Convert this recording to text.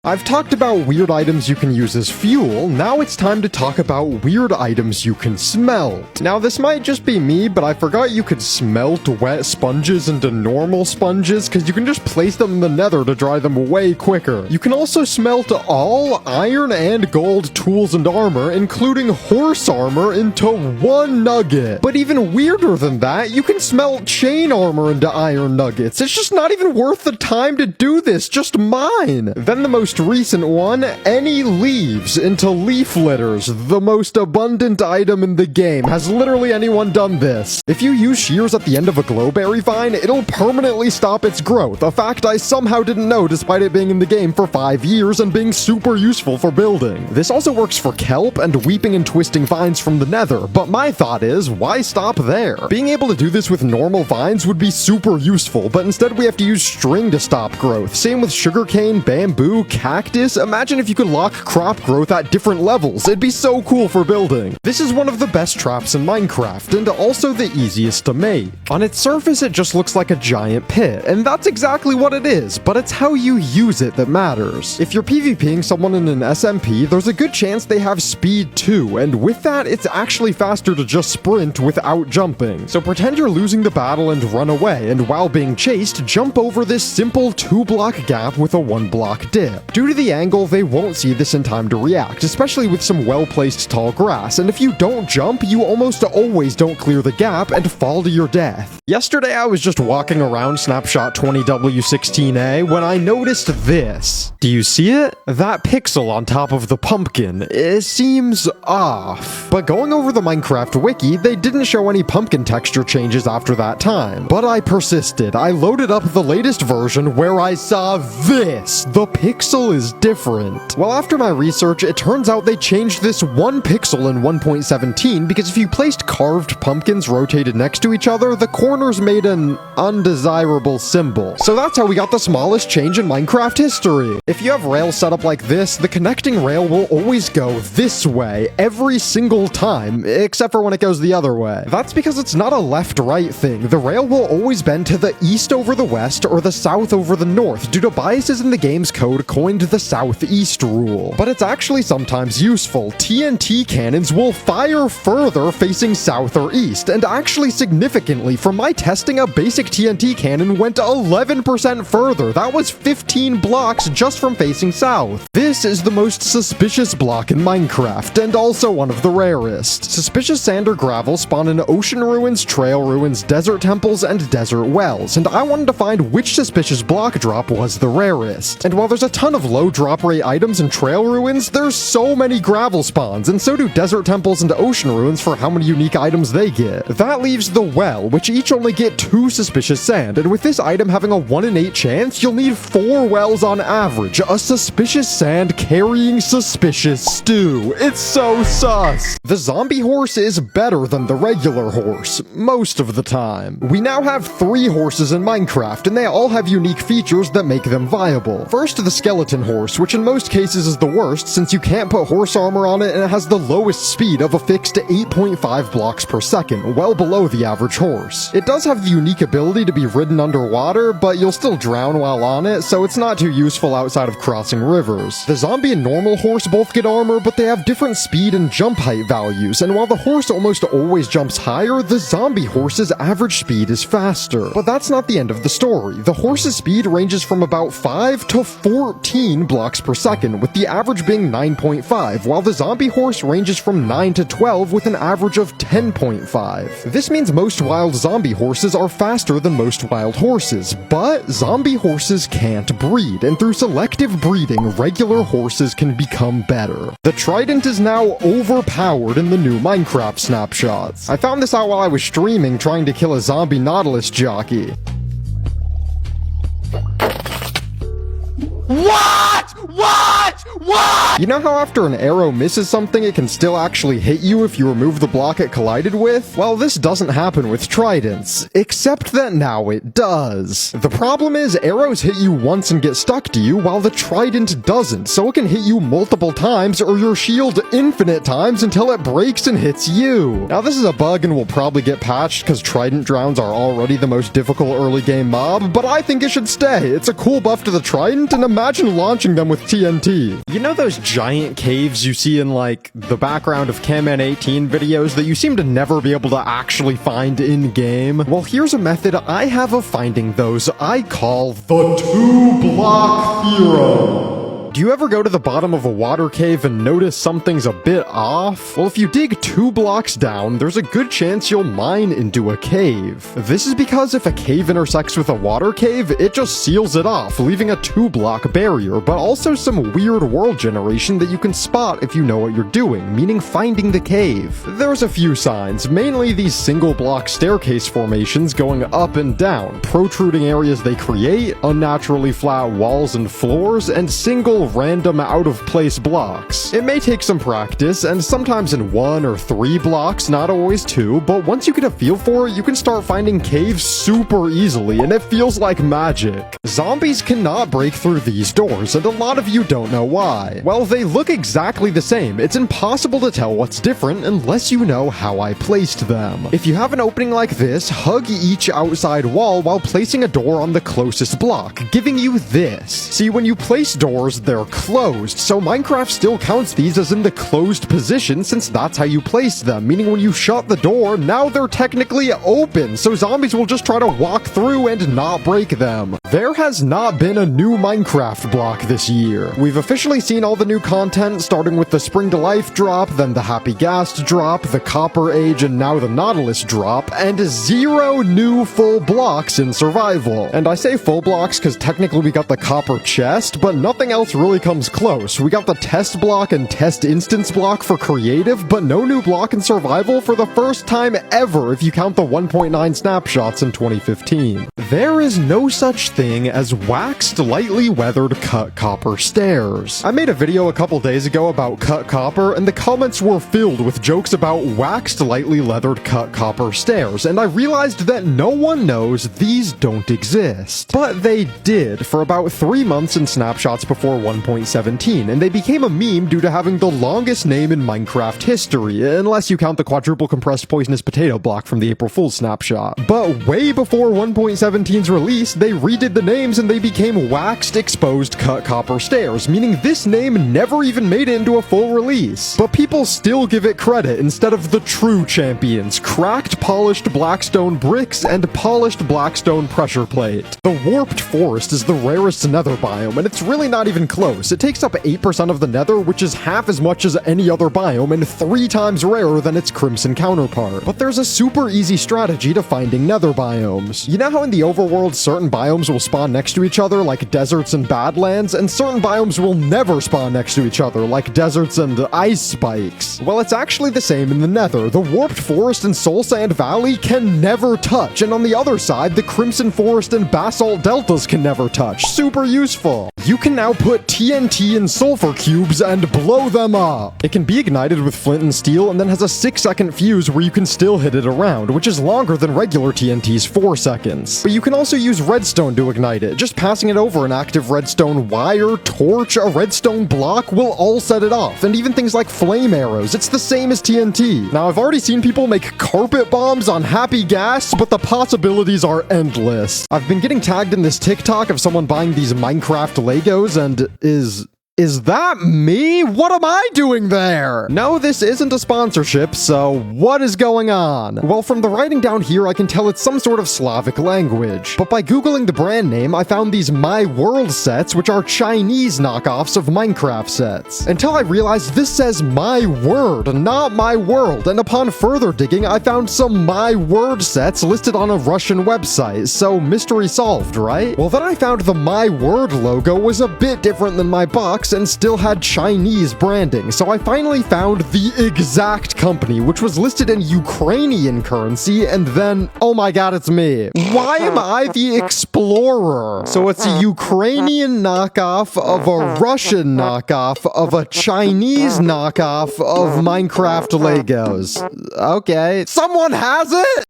I've talked about weird items you can use as fuel, now it's time to talk about weird items you can smelt. Now this might just be me, but I forgot you could smelt wet sponges into normal sponges, because you can just place them in the nether to dry them way quicker. You can also smelt all iron and gold tools and armor, including horse armor, into one nugget. But even weirder than that, you can smelt chain armor into iron nuggets. It's just not even worth the time to do this, just mine. Then the most recent one, any leaves into leaf litters, the most abundant item in the game. Has literally anyone done this? If you use shears at the end of a glowberry vine, it'll permanently stop its growth, a fact I somehow didn't know despite it being in the game for 5 years and being super useful for building. This also works for kelp and weeping and twisting vines from the nether, but my thought is, why stop there? Being able to do this with normal vines would be super useful, but instead we have to use string to stop growth. Same with sugarcane, bamboo, cactus. Imagine if you could lock crop growth at different levels. It'd be so cool for building. This is one of the best traps in Minecraft, and also the easiest to make. On its surface, it just looks like a giant pit, and that's exactly what it is, but it's how you use it that matters. If you're PvPing someone in an SMP, there's a good chance they have speed too, and with that, it's actually faster to just sprint without jumping. So pretend you're losing the battle and run away, and while being chased, jump over this simple 2-block gap with a 1-block dip. Due to the angle, they won't see this in time to react, especially with some well-placed tall grass, and if you don't jump, you almost always don't clear the gap and fall to your death. Yesterday, I was just walking around Snapshot 20W16A when I noticed this. Do you see it? That pixel on top of the pumpkin. It seems off. But going over the Minecraft wiki, they didn't show any pumpkin texture changes after that time. But I persisted. I loaded up the latest version where I saw this. The pixel is different. Well, after my research, it turns out they changed this 1 pixel in 1.17 because if you placed carved pumpkins rotated next to each other, the corners made an undesirable symbol. So that's how we got the smallest change in Minecraft history. If you have rails set up like this, the connecting rail will always go this way every single time, except for when it goes the other way. That's because it's not a left-right thing. The rail will always bend to the east over the west or the south over the north due to biases in the game's code coined the southeast rule. But it's actually sometimes useful. TNT cannons will fire further facing south or east, and actually significantly, from my testing, a basic TNT cannon went 11% further. That was 15 blocks just from facing south. This is the most suspicious block in Minecraft, and also one of the rarest. Suspicious sand or gravel spawn in ocean ruins, trail ruins, desert temples, and desert wells, and I wanted to find which suspicious block drop was the rarest. And while there's a ton of low drop rate items in trail ruins, there's so many gravel spawns, and so do desert temples and ocean ruins for how many unique items they get. That leaves the well, which each only get 2 suspicious sand, and with this item having a 1 in 8 chance, you'll need 4 wells on average. A suspicious sand carrying suspicious stew. It's so sus. The zombie horse is better than the regular horse, most of the time. We now have 3 horses in Minecraft, and they all have unique features that make them viable. First, the skeleton horse, which in most cases is the worst since you can't put horse armor on it and it has the lowest speed of a fixed 8.5 blocks per second, well below the average horse. It does have the unique ability to be ridden underwater, but you'll still drown while on it, so it's not too useful outside of crossing rivers. The zombie and normal horse both get armor, but they have different speed and jump height values, and while the horse almost always jumps higher, the zombie horse's average speed is faster. But that's not the end of the story. The horse's speed ranges from about 5 to 14 blocks per second, with the average being 9.5, while the zombie horse ranges from 9 to 12 with an average of 10.5. This means most wild zombie horses are faster than most wild horses, but zombie horses can't breed, and through selective breeding, regular horses can become better. The trident is now overpowered in the new Minecraft snapshots. I found this out while I was streaming trying to kill a zombie Nautilus jockey. What? You know how after an arrow misses something, it can still actually hit you if you remove the block it collided with? Well, this doesn't happen with tridents, except that now it does. The problem is, arrows hit you once and get stuck to you, while the trident doesn't, so it can hit you multiple times or your shield infinite times until it breaks and hits you. Now, this is a bug and will probably get patched because trident drowns are already the most difficult early game mob, but I think it should stay. It's a cool buff to the trident, and imagine launching them with TNT. You know those giant caves you see in, like, the background of Camman 18 videos that you seem to never be able to actually find in-game? Well, here's a method I have of finding those I call the two-block theorem. Do you ever go to the bottom of a water cave and notice something's a bit off? Well, if you dig 2 blocks down, there's a good chance you'll mine into a cave. This is because if a cave intersects with a water cave, it just seals it off, leaving a 2-block barrier, but also some weird world generation that you can spot if you know what you're doing, meaning finding the cave. There's a few signs, mainly these single-block staircase formations going up and down, protruding areas they create, unnaturally flat walls and floors, and single random out-of-place blocks. It may take some practice, and sometimes in 1 or 3 blocks, not always 2, but once you get a feel for it, you can start finding caves super easily, and it feels like magic. Zombies cannot break through these doors, and a lot of you don't know why. Well, they look exactly the same. It's impossible to tell what's different unless you know how I placed them. If you have an opening like this, hug each outside wall while placing a door on the closest block, giving you this. See, when you place doors, they're closed, so Minecraft still counts these as in the closed position since that's how you place them, meaning when you shut the door, now they're technically open, so zombies will just try to walk through and not break them. There has not been a new Minecraft block this year. We've officially seen all the new content, starting with the Spring to Life drop, then the Happy Ghast drop, the Copper Age, and now the Nautilus drop, and 0 new full blocks in survival. And I say full blocks because technically we got the copper chest, but nothing else really comes close. We got the test block and test instance block for creative, but no new block in survival for the first time ever if you count the 1.9 snapshots in 2015. There is no such thing as waxed lightly weathered cut copper stairs. I made a video a couple days ago about cut copper, and the comments were filled with jokes about waxed lightly leathered cut copper stairs, and I realized that no one knows these don't exist. But they did for about 3 months in snapshots before 1.17, and they became a meme due to having the longest name in Minecraft history, unless you count the quadruple compressed poisonous potato block from the April Fool's snapshot. But way before 1.17's release, they redid the names and they became waxed exposed cut copper stairs, meaning this name never even made it into a full release. But people still give it credit instead of the true champions, cracked polished blackstone bricks and polished blackstone pressure plate. The warped forest is the rarest nether biome, and it's really not even close. It takes up 8% of the nether, which is half as much as any other biome and 3 times rarer than its crimson counterpart. But there's a super easy strategy to finding nether biomes. You know how in the overworld certain biomes will spawn next to each other, like deserts and badlands, and certain biomes will never spawn next to each other, like deserts and ice spikes? Well, it's actually the same in the nether. The warped forest and soul sand valley can never touch, and on the other side, the crimson forest and basalt deltas can never touch. Super useful. You can now put TNT in sulfur cubes and blow them up. It can be ignited with flint and steel and then has a 6-second fuse where you can still hit it around, which is longer than regular TNT's 4 seconds. But you can also use redstone to ignite it. Just passing it over an active redstone wire, torch, a redstone block will all set it off, and even things like flame arrows. It's the same as TNT. Now, I've already seen people make carpet bombs on Happy Ghast, but the possibilities are endless. I've been getting tagged in this TikTok of someone buying these Minecraft Legos, and is that me? What am I doing there? No, this isn't a sponsorship, so what is going on? Well, from the writing down here, I can tell it's some sort of Slavic language. But by Googling the brand name, I found these My World sets, which are Chinese knockoffs of Minecraft sets. Until I realized this says My Word, not My World, and upon further digging, I found some My Word sets listed on a Russian website, so mystery solved, right? Well, then I found the My Word logo was a bit different than my box, box and still had Chinese branding, so I finally found the exact company, which was listed in Ukrainian currency, and then, oh my god, it's me. Why am I the explorer? So it's a Ukrainian knockoff of a Russian knockoff of a Chinese knockoff of Minecraft Legos. Okay. Someone has it?